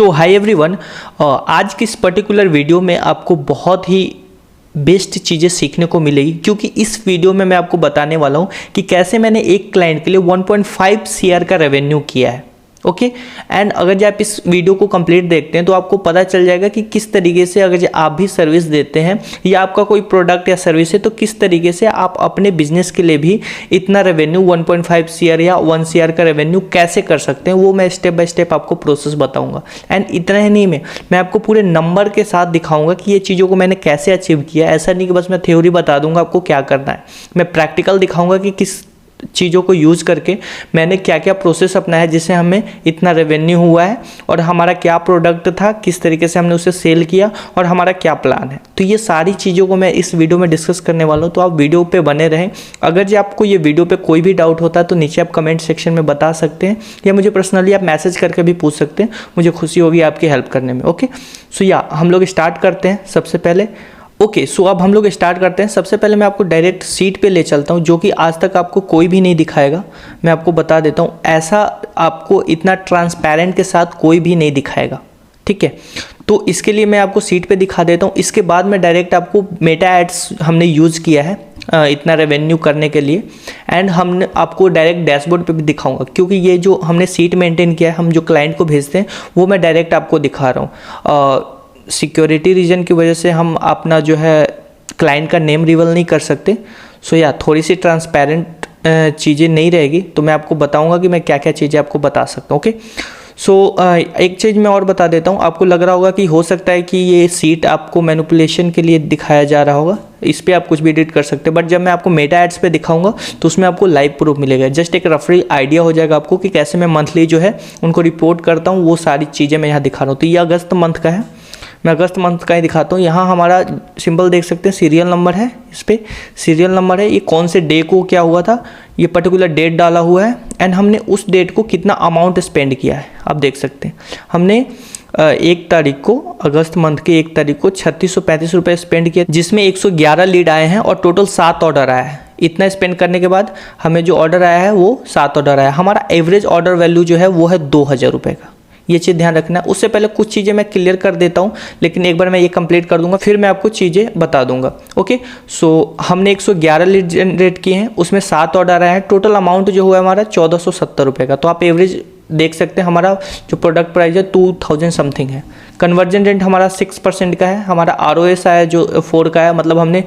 सो hi everyone, आज की इस पर्टिकुलर वीडियो में आपको बहुत ही बेस्ट चीज़ें सीखने को मिलेगी, क्योंकि इस वीडियो में मैं आपको बताने वाला हूँ कि कैसे मैंने एक क्लाइंट के लिए 1.5 CR का रेवेन्यू किया है। ओके एंड अगर जो आप इस वीडियो को कंप्लीट देखते हैं तो आपको पता चल जाएगा कि किस तरीके से अगर जो आप भी सर्विस देते हैं या आपका कोई प्रोडक्ट या सर्विस है तो किस तरीके से आप अपने बिजनेस के लिए भी इतना रेवेन्यू 1.5 CR या 1 CR का रेवेन्यू कैसे कर सकते हैं, वो मैं स्टेप बाय स्टेप आपको प्रोसेस बताऊंगा। एंड इतना ही नहीं, मैं आपको पूरे नंबर के साथ दिखाऊंगा कि ये चीज़ों को मैंने कैसे अचीव किया। ऐसा नहीं कि बस मैं थ्योरी बता दूंगा आपको क्या करना है, मैं प्रैक्टिकल दिखाऊंगा कि किस चीज़ों को यूज़ करके मैंने क्या क्या प्रोसेस अपनाया जिससे हमें इतना रेवेन्यू हुआ है, और हमारा क्या प्रोडक्ट था, किस तरीके से हमने उसे सेल किया और हमारा क्या प्लान है। तो ये सारी चीज़ों को मैं इस वीडियो में डिस्कस करने वाला हूँ, तो आप वीडियो पे बने रहें। अगर जो आपको ये वीडियो पे कोई भी डाउट होता है तो नीचे आप कमेंट सेक्शन में बता सकते हैं या मुझे पर्सनली आप मैसेज करके भी पूछ सकते हैं, मुझे खुशी होगी आपकी हेल्प करने में। ओके सो या हम लोग स्टार्ट करते हैं सबसे पहले। ओके सो अब हम लोग स्टार्ट करते हैं। सबसे पहले मैं आपको डायरेक्ट सीट पे ले चलता हूँ, जो कि आज तक आपको कोई भी नहीं दिखाएगा। मैं आपको बता देता हूँ, ऐसा आपको इतना ट्रांसपेरेंट के साथ कोई भी नहीं दिखाएगा, ठीक है। तो इसके लिए मैं आपको सीट पे दिखा देता हूँ। इसके बाद मैं डायरेक्ट आपको मेटा एड्स हमने यूज़ किया है इतना रेवेन्यू करने के लिए, एंड हमने आपको डायरेक्ट डैशबोर्ड पे भी दिखाऊंगा, क्योंकि ये जो हमने सीट मेंटेन किया है, हम जो क्लाइंट को भेजते हैं वो मैं डायरेक्ट आपको दिखा रहा हूँ। सिक्योरिटी रीजन की वजह से हम अपना जो है क्लाइंट का नेम रिवील नहीं कर सकते। सो या थोड़ी सी ट्रांसपेरेंट चीज़ें नहीं रहेगी, तो मैं आपको बताऊंगा कि मैं क्या क्या चीज़ें आपको बता सकता हूँ। ओके सो एक चीज़ मैं और बता देता हूँ। आपको लग रहा होगा कि हो सकता है कि ये सीट आपको मैनिपुलेशन के लिए दिखाया जा रहा होगा, इस पर आप कुछ भी एडिट कर सकते हैं, बट जब मैं आपको मेटा एड्स पे दिखाऊंगा तो उसमें आपको लाइव प्रूफ मिलेगा। जस्ट एक रफली आइडिया हो जाएगा आपको कि कैसे मैं मंथली जो है उनको रिपोर्ट करता हूँ, वो सारी चीज़ें मैं यहाँ दिखा रहा हूँ। तो ये अगस्त मंथ का है, मैं अगस्त मंथ का ही दिखाता हूँ। यहाँ हमारा सिंबल देख सकते हैं, सीरियल नंबर है, इस पर सीरियल नंबर है, ये कौन से डे को क्या हुआ था, ये पर्टिकुलर डेट डाला हुआ है, एंड हमने उस डेट को कितना अमाउंट स्पेंड किया है आप देख सकते हैं। हमने 1 तारीख को, अगस्त मंथ के 1 तारीख को 3635 रुपये स्पेंड किया, जिसमें 111 लीड आए हैं और टोटल 7 ऑर्डर आया है। इतना स्पेंड करने के बाद हमें जो ऑर्डर आया है वो 7 ऑर्डर आया है। हमारा एवरेज ऑर्डर वैल्यू जो है वो है 2000 रुपये का। ये चीज़ ध्यान रखना है। उससे पहले कुछ चीज़ें मैं क्लियर कर देता हूँ, लेकिन एक बार मैं ये कंप्लीट कर दूंगा, फिर मैं आपको चीज़ें बता दूंगा। ओके सो हमने 111 लीड जनरेट किए हैं, उसमें 7 ऑर्डर आए हैं, टोटल अमाउंट जो हुआ है हमारा 1470 रुपये का। तो आप एवरेज देख सकते हैं, हमारा जो प्रोडक्ट प्राइस है 2000 समथिंग है। कन्वर्जन रेट हमारा 6% का है। हमारा ROS आया जो 4 का है, मतलब हमने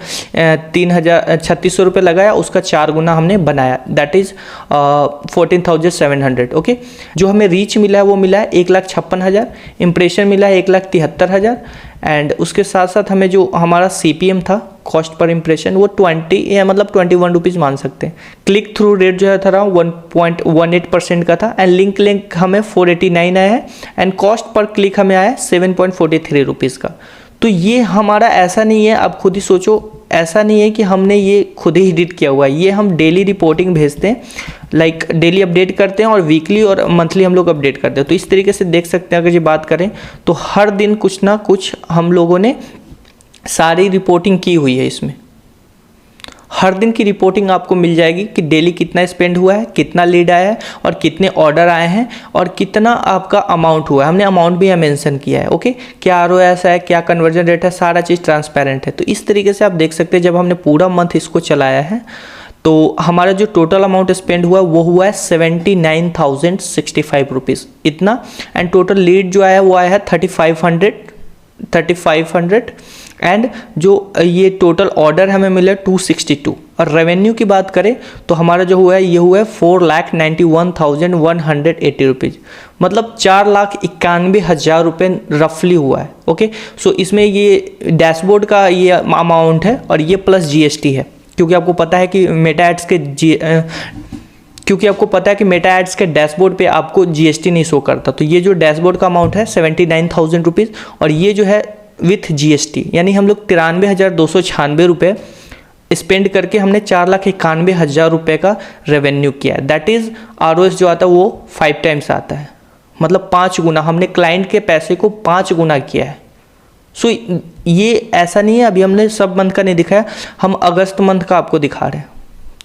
3600 रुपये लगाया, उसका 4 गुना हमने बनाया, दैट इज़ 14,700। ओके जो हमें रीच मिला है वो मिला है 1,56,000, इम्प्रेशन मिला है 1,73,000, एंड उसके साथ साथ हमें जो हमारा CPM था, कॉस्ट पर इम्प्रेशन, वो 20 या मतलब 21 रुपीज़ मान सकते हैं। क्लिक थ्रू रेट जो है था 1.18% का था, एंड लिंक हमें 489 आया है, एंड कॉस्ट पर क्लिक हमें आया 7.43 रुपीज़ का। तो ये हमारा ऐसा नहीं है, आप खुद ही सोचो, ऐसा नहीं है कि हमने ये खुद ही एडिट किया हुआ है, ये हम डेली रिपोर्टिंग भेजते हैं, लाइक डेली अपडेट करते हैं और वीकली और मंथली हम लोग अपडेट करते हैं। तो इस तरीके से देख सकते हैं, अगर ये बात करें तो हर दिन कुछ ना कुछ हम लोगों ने सारी रिपोर्टिंग की हुई है। इसमें हर दिन की रिपोर्टिंग आपको मिल जाएगी कि डेली कितना स्पेंड हुआ है, कितना लीड आया है, और कितने ऑर्डर आए हैं, और कितना आपका अमाउंट हुआ है। हमने अमाउंट भी यहाँ मेंशन किया है। ओके क्या ROS है, क्या कन्वर्जन रेट है, सारा चीज़ ट्रांसपेरेंट है। तो इस तरीके से आप देख सकते हैं, जब हमने पूरा मंथ इसको चलाया है तो हमारा जो टोटल अमाउंट स्पेंड हुआ वो हुआ है 79,065 रुपीज़ इतना, एंड टोटल लीड जो आया वो आया है 3500, एंड जो ये टोटल ऑर्डर हमें मिले 262। और रेवेन्यू की बात करें तो हमारा जो हुआ है ये हुआ है 4,91,180 रुपीज़, मतलब 4,91,000 रुपये रफली हुआ है। ओके सो इसमें ये डैशबोर्ड का ये अमाउंट है, और ये प्लस GST है, क्योंकि आपको पता है कि मेटा एड्स के डैशबोर्ड पे आपको GST नहीं शो करता। तो ये जो डैशबोर्ड का अमाउंट है 79,000 रुपीज़, और ये जो है विथ GST, यानी हम लोग 93,296 रुपये स्पेंड करके हमने 4,91,000 रुपये का रेवेन्यू किया है। दैट इज़ ROS जो आता है वो 5 टाइम्स आता है, मतलब 5 गुना हमने क्लाइंट के पैसे को 5 गुना किया है। सो ये ऐसा नहीं है, अभी हमने सब मंथ का नहीं दिखाया, हम अगस्त मंथ का आपको दिखा रहे हैं,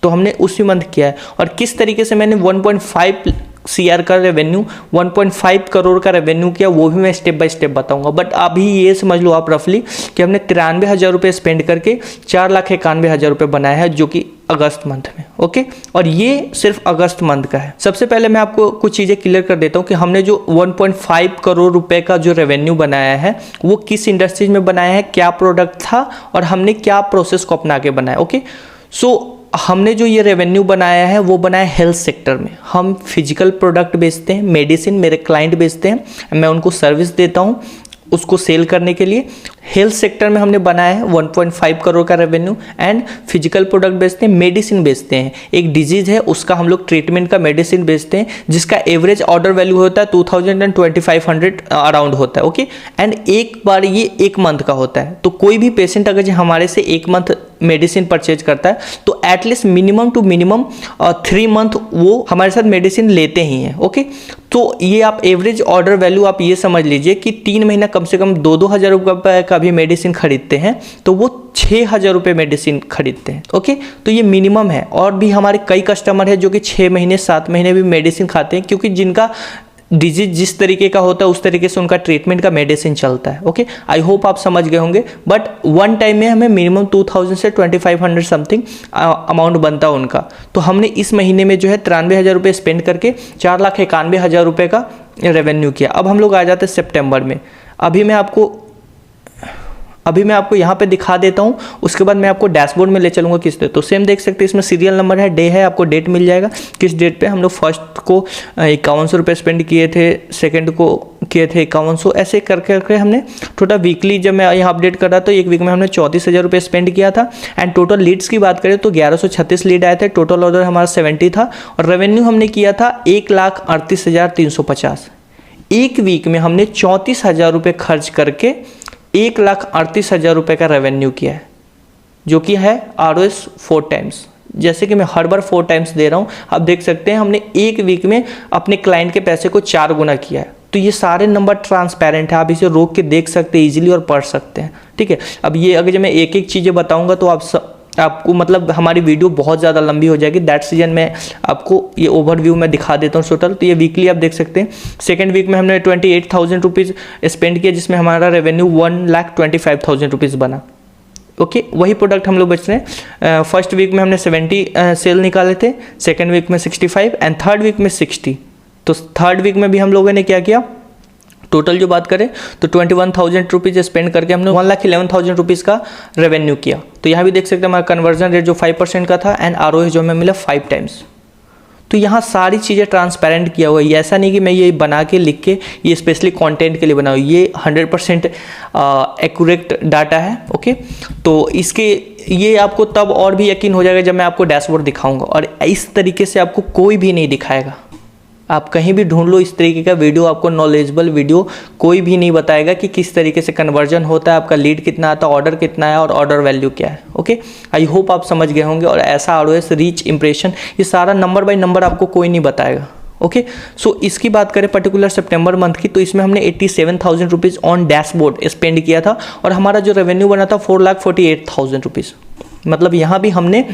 तो हमने उसी मंथ किया है। और किस तरीके से मैंने 1.5 CR का रेवेन्यू, 1.5 करोड़ का रेवेन्यू किया, वो भी मैं स्टेप बाय स्टेप बताऊंगा। बट अभी ये समझ लो आप रफली कि हमने 93,000 रुपये स्पेंड करके 4,91,000 रुपये बनाया है, जो कि अगस्त मंथ में। ओके, और ये सिर्फ अगस्त मंथ का है। सबसे पहले मैं आपको कुछ चीज़ें क्लियर कर देता हूँ कि हमने जो 1.5 करोड़ रुपए का जो रेवेन्यू बनाया है वो किस इंडस्ट्रीज में बनाया है, क्या प्रोडक्ट था और हमने क्या प्रोसेस को अपना के बनाया। ओके, सो हमने जो ये रेवेन्यू बनाया है वो बनाया हेल्थ सेक्टर में। हम फिजिकल प्रोडक्ट बेचते हैं, मेडिसिन मेरे क्लाइंट बेचते हैं, मैं उनको सर्विस देता हूँ उसको सेल करने के लिए। हेल्थ सेक्टर में हमने बनाया है 1.5 करोड़ का रेवेन्यू एंड फिजिकल प्रोडक्ट बेचते हैं, मेडिसिन बेचते हैं। एक डिजीज़ है उसका हम लोग ट्रीटमेंट का मेडिसिन बेचते हैं, जिसका एवरेज ऑर्डर वैल्यू होता है 2000 एंड 2500 अराउंड होता है। ओके, एंड एक बार ये 1 मंथ का होता है। तो कोई भी पेशेंट अगर हमारे से 1 मंथ मेडिसिन परचेज करता है तो at least minimum two minimum 3 month वो हमारे साथ मेडिसिन लेते ही हैं। ओके, तो ये आप एवरेज ऑर्डर वैल्यू आप ये समझ लीजिए कि 3 महीना कम से कम 2-2 हज़ार रुपये का भी मेडिसिन खरीदते हैं तो वो 6,000 रुपये मेडिसिन खरीदते हैं। ओके, तो ये मिनिमम है। और भी हमारे कई कस्टमर है जो कि 6 महीने 7 महीने भी मेडिसिन खाते हैं, क्योंकि जिनका डिजीज जिस तरीके का होता है उस तरीके से उनका ट्रीटमेंट का मेडिसिन चलता है। ओके, आई होप आप समझ गए होंगे। बट वन टाइम में हमें मिनिमम 2000 से 2500 समथिंग अमाउंट बनता है उनका। तो हमने इस महीने में जो है 93,000 रुपये स्पेंड करके 4,91,000 रुपये का रेवेन्यू किया। अब हम लोग आ जाते हैं सितंबर में। अभी मैं आपको यहाँ पे दिखा देता हूँ, उसके बाद मैं आपको डैशबोर्ड में ले चलूँगा किस डे। तो सेम देख सकते हैं, इसमें सीरियल नंबर है, डे है, आपको डेट मिल जाएगा किस डेट पे हम लोग फर्स्ट को 5100 रुपये स्पेंड किए थे, सेकंड को किए थे 5100, ऐसे करके हमने टोटल वीकली जब मैं यहाँ अपडेट कर रहा था, 1 वीक में हमने 34,000 रुपये स्पेंड किया था। एंड टोटल लीड्स की बात करें तो 1136 लीड आए थे, टोटल ऑर्डर हमारा 70 था और रेवेन्यू हमने किया था 1,38,350। 1 वीक में हमने 34,000 रुपये खर्च करके 1,38,000 रुपये का रेवेन्यू किया है, जो कि है ROS 4 टाइम्स। जैसे कि मैं हर बार 4 टाइम्स दे रहा हूँ, आप देख सकते हैं हमने 1 वीक में अपने क्लाइंट के पैसे को 4 गुना किया है। तो ये सारे नंबर ट्रांसपेरेंट है, आप इसे रोक के देख सकते हैं इजीली और पढ़ सकते हैं। ठीक है, अब ये अगर जब मैं एक एक चीज़ें बताऊँगा तो आपको मतलब हमारी वीडियो बहुत ज़्यादा लंबी हो जाएगी। दैट सीजन में आपको ये ओवरव्यू में दिखा देता हूँ टोटल। तो ये वीकली आप देख सकते हैं। सेकंड वीक में हमने 28,000 रुपीज़ स्पेंड किया, जिसमें हमारा रेवेन्यू 1,25,000 रुपीज़ बना। ओके, वही प्रोडक्ट हम लोग बेच रहे हैं। फर्स्ट वीक में हमने 70 सेल निकाले थे, सेकेंड वीक में 65 एंड थर्ड वीक में 60। तो थर्ड वीक में भी हम लोगों ने क्या किया, टोटल जो बात करें तो 21,000 रुपीज़ स्पेंड करके हमने 1,11,000 रुपीज़ का रेवेन्यू किया। तो यहाँ भी देख सकते हैं हमारा कन्वर्जन रेट जो 5% का था एंड ROS जो हमें मिला 5 टाइम्स। तो यहाँ सारी चीज़ें ट्रांसपेरेंट किया हुआ है। ऐसा नहीं कि मैं ये बना के लिख के ये स्पेशली कंटेंट के लिए बनाऊँ, ये 100% एक्यूरेट डाटा है। ओके, तो इसके ये आपको तब और भी यकीन हो जाएगा जब मैं आपको डैशबोर्ड दिखाऊंगा, और इस तरीके से आपको कोई भी नहीं दिखाएगा। आप कहीं भी ढूंढ लो इस तरीके का वीडियो, आपको नॉलेजेबल वीडियो कोई भी नहीं बताएगा कि किस तरीके से कन्वर्जन होता है, आपका लीड कितना आता है, ऑर्डर कितना है और ऑर्डर वैल्यू क्या है। ओके, आई होप आप समझ गए होंगे। और ऐसा ROS, रीच, इंप्रेशन, ये सारा नंबर बाय नंबर आपको कोई नहीं बताएगा। ओके, सो इसकी बात करें पर्टिकुलर सितंबर मंथ की, तो इसमें हमने 87,000 रुपीज़ ऑन डैशबोर्ड स्पेंड किया था और हमारा जो रेवेन्यू बना था 4,48,000 रुपीज़। मतलब यहाँ भी हमने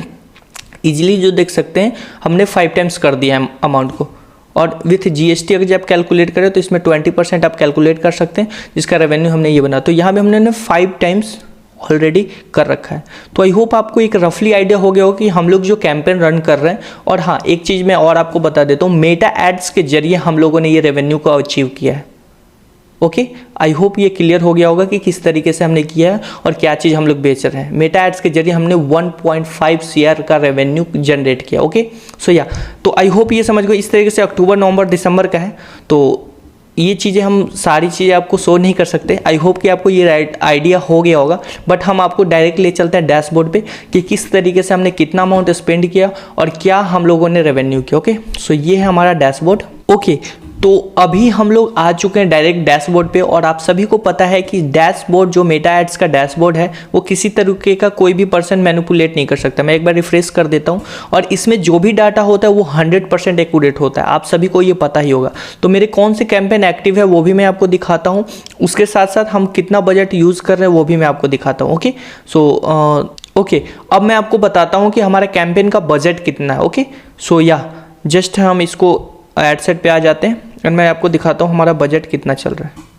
ईजिली जो देख सकते हैं हमने 5 टाइम्स कर दिया है अमाउंट को। और विथ GST अगर जब आप कैलकुलेट करें तो इसमें 20% आप कैलकुलेट कर सकते हैं, जिसका रेवेन्यू हमने ये बना। तो यहाँ भी हमने 5 टाइम्स ऑलरेडी कर रखा है। तो आई होप आपको एक रफली आइडिया हो गया हो कि हम लोग जो कैंपेन रन कर रहे हैं। और हाँ, एक चीज़ मैं और आपको बता देता हूँ, मेटा एड्स के जरिए हम लोगों ने ये रेवेन्यू को अचीव किया है। ओके, आई होप ये क्लियर हो गया होगा कि किस तरीके से हमने किया है और क्या चीज़ हम लोग बेच रहे हैं। मेटा एड्स के जरिए हमने 1.5 CR का रेवेन्यू जनरेट किया। ओके, सो या तो आई होप ये समझ गए। इस तरीके से अक्टूबर, नवंबर, दिसंबर का है, तो ये चीज़ें हम सारी चीज़ें आपको शो नहीं कर सकते। आई होप कि आपको ये आइडिया हो गया होगा। बट हम आपको डायरेक्ट ले चलते हैं डैशबोर्ड पे कि किस तरीके से हमने कितना अमाउंट स्पेंड किया और क्या हम लोगों ने रेवेन्यू किया। ओके, सो ये है हमारा डैशबोर्ड। ओके, तो अभी हम लोग आ चुके हैं डायरेक्ट डैशबोर्ड पे। और आप सभी को पता है कि डैशबोर्ड जो मेटा एड्स का डैशबोर्ड है वो किसी तरीके का कोई भी पर्सन मैनिपुलेट नहीं कर सकता। मैं एक बार रिफ्रेश कर देता हूँ, और इसमें जो भी डाटा होता है वो 100% एक्यूरेट होता है। आप सभी को ये पता ही होगा। तो मेरे कौन से कैंपेन एक्टिव है वो भी मैं आपको दिखाता हूँ, उसके साथ साथ हम कितना बजट यूज़ कर रहे हैं वो भी मैं आपको दिखाता हूँ। ओके, सो ओके, अब मैं आपको बताता हूँ कि हमारा कैंपेन का बजट कितना है। ओके, सो या जस्ट हम इसको एड सेट पे आ जाते हैं और मैं आपको दिखाता हूँ हमारा बजट कितना चल रहा है।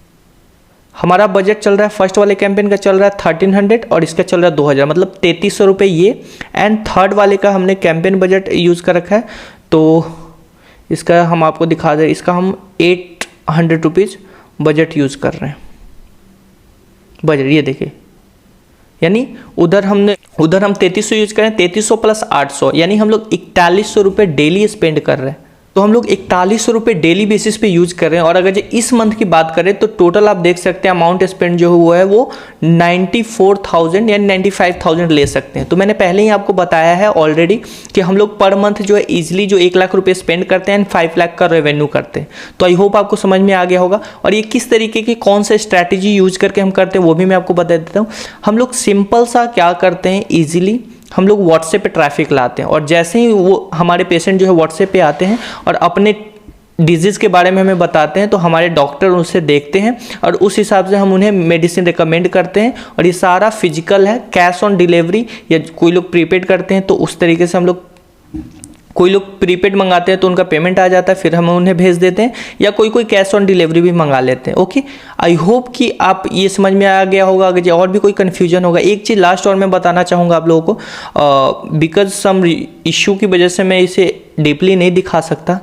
हमारा बजट चल रहा है, फर्स्ट वाले कैंपेन का चल रहा है 1300 और इसका चल रहा है 2000, मतलब 3300 रुपये ये। एंड थर्ड वाले का हमने कैंपेन बजट यूज़ कर रखा है, तो इसका हम आपको दिखा दें, इसका हम 800 रुपीज़ बजट यूज़ कर रहे हैं। बजट ये देखिए, यानी उधर हम 3300 यूज करें, 3300 प्लस 800 यानी हम लोग 4100 रुपये डेली स्पेंड कर रहे हैं। तो हम लोग 4100 रुपये डेली बेसिस पे यूज कर रहे हैं। और अगर जो इस मंथ की बात करें तो टोटल आप देख सकते हैं अमाउंट स्पेंड जो हुआ है वो 94,000 यानी 95,000 ले सकते हैं। तो मैंने पहले ही आपको बताया है ऑलरेडी कि हम लोग पर मंथ जो है इजीली जो 1 लाख रुपये स्पेंड करते हैं एंड 5 लाख का रेवेन्यू करते हैं। तो आई होप आपको समझ में आ गया होगा। और ये किस तरीके की कौन सा स्ट्रैटेजी यूज करके हम करते हैं वो भी मैं आपको बता देता हूँ। हम लोग सिंपल सा क्या करते हैं, ईजिली हम लोग व्हाट्सएप पे ट्रैफिक लाते हैं और जैसे ही वो हमारे पेशेंट जो है व्हाट्सएप पे आते हैं और अपने डिजीज़ के बारे में हमें बताते हैं तो हमारे डॉक्टर उसे देखते हैं और उस हिसाब से हम उन्हें मेडिसिन रिकमेंड करते हैं। और ये सारा फिजिकल है, कैश ऑन डिलीवरी या कोई लोग प्रीपेड करते हैं तो उस तरीके से हम लोग, कोई लोग प्रीपेड मंगाते हैं तो उनका पेमेंट आ जाता है, फिर हम उन्हें भेज देते हैं, या कोई कैश ऑन डिलीवरी भी मंगा लेते हैं। ओके, आई होप कि आप ये समझ में आ गया होगा। अगर और भी कोई कन्फ्यूजन होगा, एक चीज़ लास्ट और मैं बताना चाहूँगा आप लोगों को, बिकॉज सम इश्यू की वजह से मैं इसे डीपली नहीं दिखा सकता।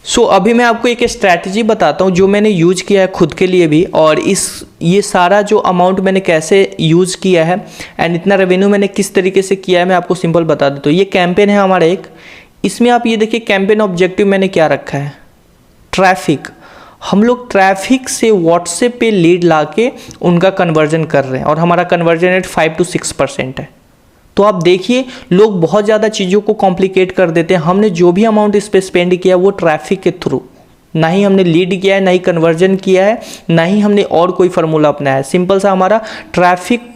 सो अभी मैं आपको एक स्ट्रैटेजी बताता हूँ जो मैंने यूज किया है खुद के लिए भी, और ये सारा जो अमाउंट मैंने कैसे यूज़ किया है एंड इतना रेवेन्यू मैंने किस तरीके से किया है मैं आपको सिंपल बता देता हूँ। ये कैंपेन है हमारा एक, इसमें आप ये देखिए कैंपेन ऑब्जेक्टिव मैंने क्या रखा है, ट्रैफिक। हम लोग ट्रैफिक से व्हाट्सएप पे लीड लाके उनका कन्वर्जन कर रहे हैं और हमारा कन्वर्जन रेट 5 to 6% है। तो आप देखिए लोग बहुत ज़्यादा चीज़ों को कॉम्प्लिकेट कर देते हैं। हमने जो भी अमाउंट इस पर स्पेंड किया वो ट्रैफिक के थ्रू, ना ही हमने लीड किया है, ना ही कन्वर्जन किया है, ना ही हमने और कोई फार्मूला अपनाया है। सिंपल सा हमारा ट्रैफिक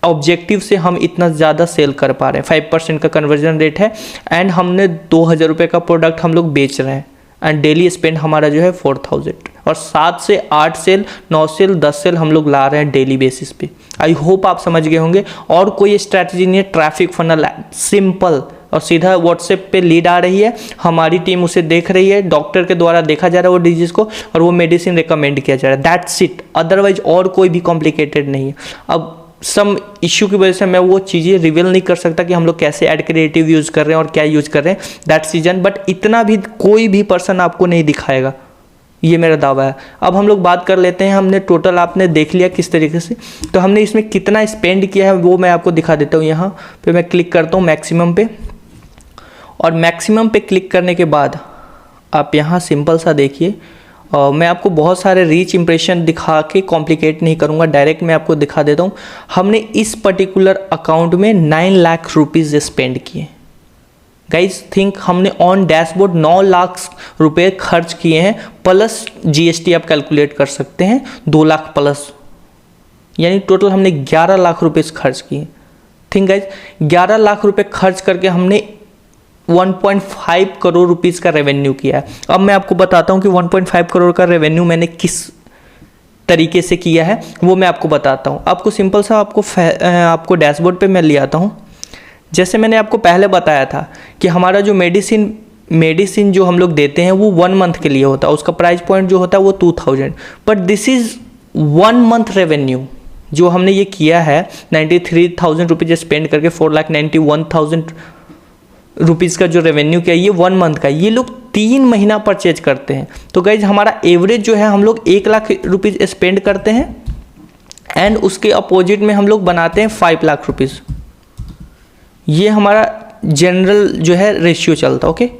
ऑब्जेक्टिव से हम इतना ज़्यादा सेल कर पा रहे हैं। 5% का कन्वर्जन रेट है एंड हमने 2000 रुपये का प्रोडक्ट हम लोग बेच रहे हैं एंड डेली स्पेंड हमारा जो है 4000 और 7 से 8 सेल, 9 सेल, 10 सेल हम लोग ला रहे हैं डेली बेसिस पे। आई होप आप समझ गए होंगे। और कोई स्ट्रैटेजी नहीं है, ट्रैफिक फनल सिंपल और सीधा व्हाट्सएप पे लीड आ रही है, हमारी टीम उसे देख रही है, डॉक्टर के द्वारा देखा जा रहा है वो डिजीज़ को और वो मेडिसिन रिकमेंड किया जा रहा है, दैट्स इट। अदरवाइज और कोई भी कॉम्प्लिकेटेड नहीं है। अब सम इश्यू की वजह से मैं वो चीज़ें रिवील नहीं कर सकता कि हम लोग कैसे एड क्रिएटिव यूज़ कर रहे हैं और क्या यूज़ कर रहे हैं, दैट सीजन, बट इतना भी कोई भी पर्सन आपको नहीं दिखाएगा, ये मेरा दावा है। अब हम लोग बात कर लेते हैं, हमने टोटल आपने देख लिया किस तरीके से, तो हमने इसमें कितना स्पेंड किया है वो मैं आपको दिखा देता हूँ। यहाँ पे मैं क्लिक करता हूँ मैक्सिमम पे, और मैक्सिमम पे क्लिक करने के बाद आप यहाँ सिंपल सा देखिए, मैं आपको बहुत सारे रीच इंप्रेशन दिखा के कॉम्प्लिकेट नहीं करूँगा, डायरेक्ट मैं आपको दिखा देता हूँ। हमने इस पर्टिकुलर अकाउंट में 9 लाख रुपीज़ स्पेंड किए। गाइज थिंक, हमने ऑन डैशबोर्ड 9 लाख रुपए खर्च किए हैं, प्लस जीएसटी आप कैलकुलेट कर सकते हैं 2 लाख प्लस, यानी टोटल हमने 11 लाख रुपए खर्च किए। थिंक गाइज, 11 लाख रुपए खर्च करके हमने 1.5 करोड़ रुपीज़ का रेवेन्यू किया है। अब मैं आपको बताता हूँ कि 1.5 करोड़ का रेवेन्यू मैंने किस तरीके से किया है वो मैं आपको बताता हूँ। आपको सिंपल सा आपको डैशबोर्ड पे मैं ले आता हूँ। जैसे मैंने आपको पहले बताया था कि हमारा जो मेडिसिन जो हम लोग देते हैं वो 1 मंथ के लिए होता है, उसका प्राइस पॉइंट जो होता है वो 2000, but this is 1 month revenue जो हमने ये किया है 93,000 रुपीज़ स्पेंड करके 4,91,000 रुपीज़ का जो रेवेन्यू किया ये 1 मंथ का। ये लोग 3 महीना परचेज करते हैं। तो गाइज हमारा एवरेज जो है हम लोग 1 लाख रुपीज़ स्पेंड करते हैं एंड उसके अपोजिट में हम लोग बनाते हैं 5 लाख रुपीज़। ये हमारा जनरल जो है रेशियो चलता है। ओके,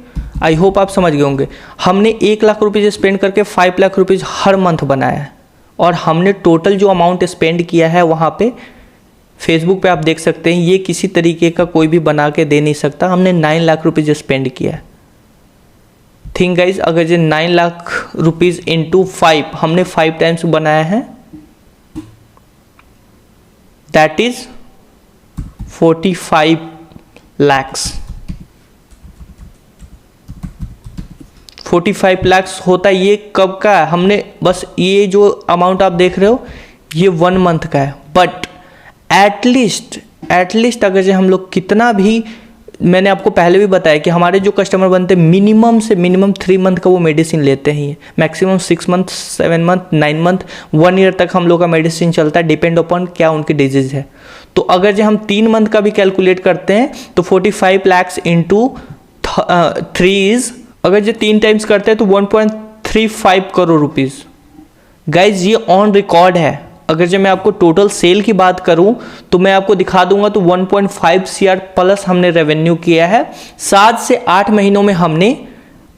आई होप आप समझ गए होंगे। हमने 1 लाख रुपीज़ स्पेंड करके 5 लाख रुपीज़ हर मंथ बनाया है और हमने टोटल जो अमाउंट स्पेंड किया है वहाँ पे फेसबुक पे आप देख सकते हैं, ये किसी तरीके का कोई भी बना के दे नहीं सकता। हमने 9 लाख रुपीज़ स्पेंड किया है। थिंक गाइज, अगर ये 9 लाख रुपीज़ इंटू 5 हमने 5 टाइम्स बनाया है, दैट इज 45 लैक्स। 45 लैक्स होता है। ये कब का है? हमने बस ये जो अमाउंट आप देख रहे हो ये 1 मंथ का है, बट एटलीस्ट अगर जो हम लोग कितना भी मैंने आपको पहले भी बताया कि हमारे जो कस्टमर बनते हैं मिनिमम से मिनिमम 3 मंथ का वो मेडिसिन लेते हैं, maximum 6 month, 7 month, 9 month, 1 year तक हम लोग का मेडिसिन चलता है, डिपेंड अपॉन क्या उनकी डिजीज़ है। तो अगर जो हम 3 मंथ का भी कैलकुलेट करते हैं तो 45 लाख इंटू 3 अगर जो 3 टाइम्स करते हैं तो 1.35 करोड़ रुपीज़। गाइज ये ऑन रिकॉर्ड है। अगर जब मैं आपको टोटल सेल की बात करूं तो मैं आपको दिखा दूंगा तो 1.5 CR प्लस हमने रेवेन्यू किया है। 7 से 8 महीनों में हमने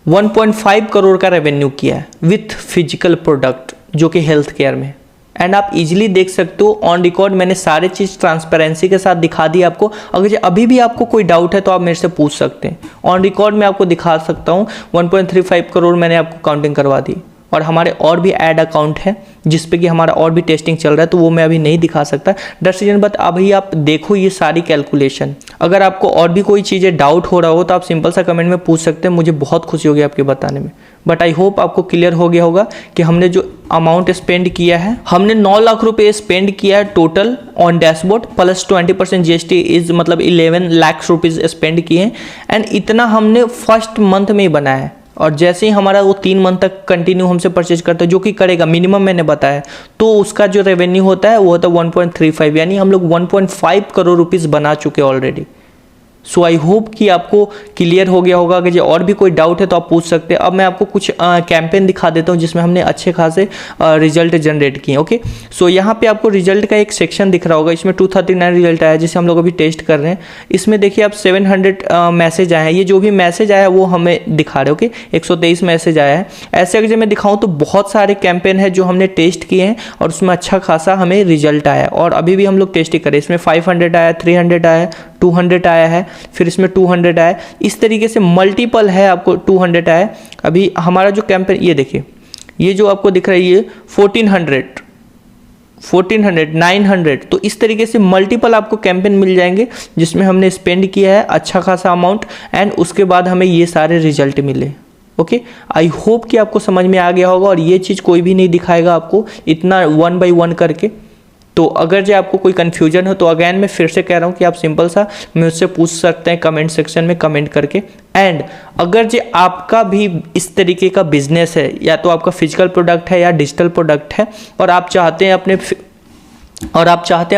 1.5 करोड़ का रेवेन्यू किया है विथ फिजिकल प्रोडक्ट जो कि हेल्थ केयर में। एंड आप इजीली देख सकते हो ऑन रिकॉर्ड, मैंने सारे चीज़ ट्रांसपेरेंसी के साथ दिखा दी आपको। अगर अभी भी आपको कोई डाउट है तो आप मेरे से पूछ सकते हैं। ऑन रिकॉर्ड मैं आपको दिखा सकता हूँ 1.35 करोड़ मैंने आपको काउंटिंग करवा दी। और हमारे और भी ऐड अकाउंट है जिस पे कि हमारा और भी टेस्टिंग चल रहा है, तो वो मैं अभी नहीं दिखा सकता डिसीजन, बट अभी आप देखो ये सारी कैलकुलेशन। अगर आपको और भी कोई चीज़ें डाउट हो रहा हो तो आप सिंपल सा कमेंट में पूछ सकते हैं, मुझे बहुत खुशी होगी आपके बताने में। बट आई होप आपको क्लियर हो गया होगा कि हमने जो अमाउंट स्पेंड किया है, हमने 9 लाख रुपए स्पेंड किया है total on dashboard plus 20% GST is मतलब 11 लाख रुपीज़ स्पेंड किए हैं। एंड इतना हमने फर्स्ट मंथ में ही बनाया है। और जैसे ही हमारा वो 3 मंथ तक कंटिन्यू हमसे परचेज करता है, जो कि करेगा मिनिमम मैंने बताया, तो उसका जो रेवेन्यू होता है वो होता है 1.35, यानी हम लोग 1.5 करोड़ रुपीज़ बना चुके ऑलरेडी। सो आई होप कि आपको क्लियर हो गया होगा। अगर ये और भी कोई डाउट है तो आप पूछ सकते हैं। अब मैं आपको कुछ कैंपेन दिखा देता हूँ जिसमें हमने अच्छे खासे रिजल्ट जनरेट किए। ओके, सो यहाँ पे आपको रिजल्ट का एक सेक्शन दिख रहा होगा, इसमें 239 रिजल्ट आया है जिसे हम लोग अभी टेस्ट कर रहे हैं। इसमें देखिए आप 700 मैसेज आए हैं, ये जो भी मैसेज आया है वो हमें दिखा रहे। ओके, 123 मैसेज आया है। ऐसे अगर मैं दिखाऊँ तो बहुत सारे कैंपेन है जो हमने टेस्ट किए हैं और उसमें अच्छा खासा हमें रिजल्ट आया है। और अभी भी हम लोग टेस्ट ही करें, इसमें 500 आया, 300 आया, 200 आया है, फिर इसमें 200 आया। इस तरीके से मल्टीपल है, आपको 200 आया। अभी हमारा जो कैंपेन ये देखिए, ये जो आपको दिख रहा है ये 1400, 900, तो इस तरीके से मल्टीपल आपको कैंपेन मिल जाएंगे जिसमें हमने स्पेंड किया है अच्छा खासा अमाउंट एंड उसके बाद हमें ये सारे रिजल्ट मिले। ओके, आई होप कि आपको समझ में आ गया होगा और ये चीज़ कोई भी नहीं दिखाएगा आपको इतना 1 by 1 करके। तो अगर जो आपको कोई कन्फ्यूजन हो तो अगैन मैं फिर से कह रहा हूँ कि आप सिंपल सा मुझसे पूछ सकते हैं कमेंट सेक्शन में कमेंट करके। एंड अगर जो आपका भी इस तरीके का बिजनेस है, या तो आपका फिजिकल प्रोडक्ट है या डिजिटल प्रोडक्ट है, और आप चाहते हैं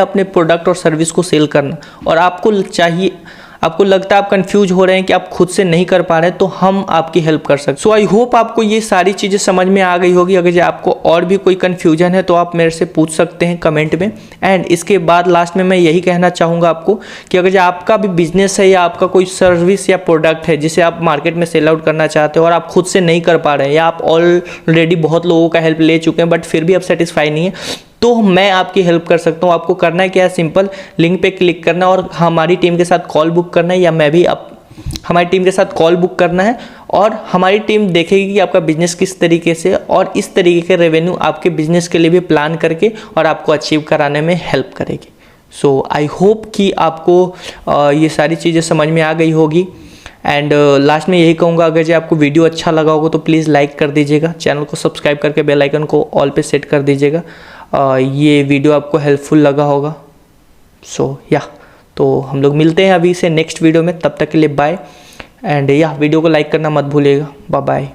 अपने प्रोडक्ट और सर्विस को सेल करना, और आपको लगता है आप कंफ्यूज हो रहे हैं कि आप खुद से नहीं कर पा रहे हैं, तो हम आपकी हेल्प कर सकते हैं। सो आई होप आपको ये सारी चीज़ें समझ में आ गई होगी। अगर आपको और भी कोई कंफ्यूजन है तो आप मेरे से पूछ सकते हैं कमेंट में। एंड इसके बाद लास्ट में मैं यही कहना चाहूँगा आपको कि अगर आपका भी बिजनेस है या आपका कोई सर्विस या प्रोडक्ट है जिसे आप मार्केट में सेल आउट करना चाहते हो और आप खुद से नहीं कर पा रहे हैं, या आप ऑलरेडी बहुत लोगों का हेल्प ले चुके हैं बट फिर भी आप सेटिस्फाई नहीं है, तो मैं आपकी हेल्प कर सकता हूँ। आपको करना है क्या है, सिंपल लिंक पे क्लिक करना और हमारी टीम के साथ कॉल बुक करना है, या मैं भी हमारी टीम के साथ कॉल बुक करना है, और हमारी टीम देखेगी कि आपका बिजनेस किस तरीके से और इस तरीके के रेवेन्यू आपके बिजनेस के लिए भी प्लान करके और आपको अचीव कराने में हेल्प करेगी। सो आई होप कि आपको ये सारी चीज़ें समझ में आ गई होगी। एंड लास्ट में यही कहूँगा, अगर जो आपको वीडियो अच्छा लगा होगा तो प्लीज़ लाइक कर दीजिएगा, चैनल को सब्सक्राइब करके बेल आइकन को ऑल पे सेट कर दीजिएगा। ये वीडियो आपको हेल्पफुल लगा होगा। तो हम लोग मिलते हैं अभी से नेक्स्ट वीडियो में, तब तक के लिए बाय। एंड वीडियो को लाइक करना मत भूलिएगा। Bye bye.